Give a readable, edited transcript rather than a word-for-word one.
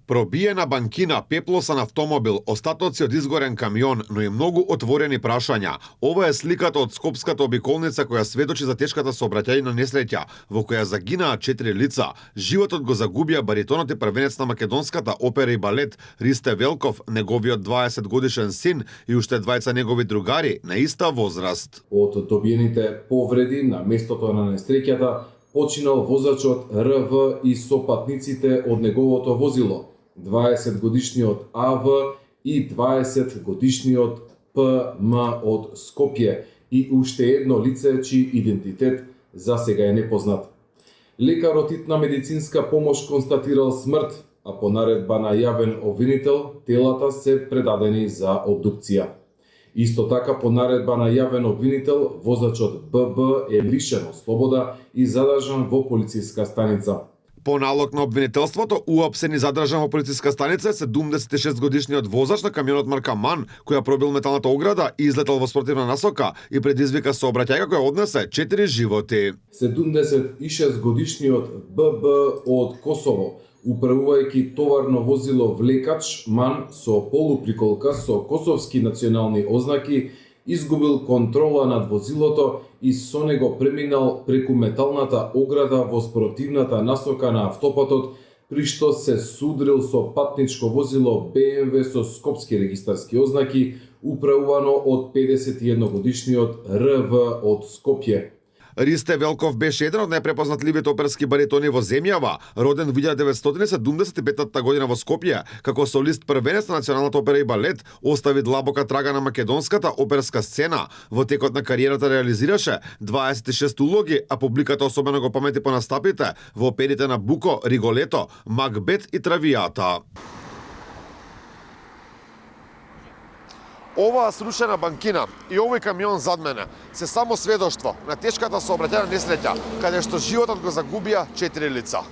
Пробиена банкина, пеплосан автомобил, остатоци од изгорен камион, но и многу отворени прашања. Ова е сликата од скопската обиколница која сведочи за тешката сообраќајна несреќа, во која загинаа 4 лица. Животот го загубија баритонот и првенец на македонската опера и балет Ристе Велков, неговиот 20 годишен син и уште двајца негови другари на иста возраст. Од добиените повреди на местото на несреќата починал возачот РВ и сопатниците од неговото возило, 20 годишниот АВ и 20 годишниот ПМ од Скопје и уште едно лице чиј идентитет за сега е непознат. Лекарот итна медицинска помош констатирал смрт, а по наредба на јавен обвинител телата се предадени за обдукција. Исто така по наредба на јавен обвинител возачот ББ е лишен од слобода и задржан во полициска станица. По налог на обвинителството, уапсен и задржан во полициска станица е 76 годишниот возач на камионот марка МАН, која пробил металната ограда и излетал во спротивна насока и предизвика сообраќајка која однесе 4 животи. 76 годишниот ББ од Косово, управувајќи товарно возило влекач МАН со полуприколка со косовски национални ознаки, изгубил контрола над возилото и со него преминал преку металната ограда во спротивната насока на автопатот, при што се судрил со патничко возило БМВ со скопски регистарски ознаки, управувано од 51 годишниот РВ од Скопје. Ристе Велков беше еден од најпрепознатливите оперски баритони во земјава, роден во 1975 година во Скопје, како солист првенец на Националната опера и балет, остави длабока трага на македонската оперска сцена. Во текот на кариерата реализираше 26 улоги, а публиката особено го памети по настапите во оперите на Буко, Риголето, Макбет и Травијата. Оваа срушена банкина и овој камион зад мене се само сведоштво на тешката сообраќајна несреќа, каде што животот го загубија 4 лица.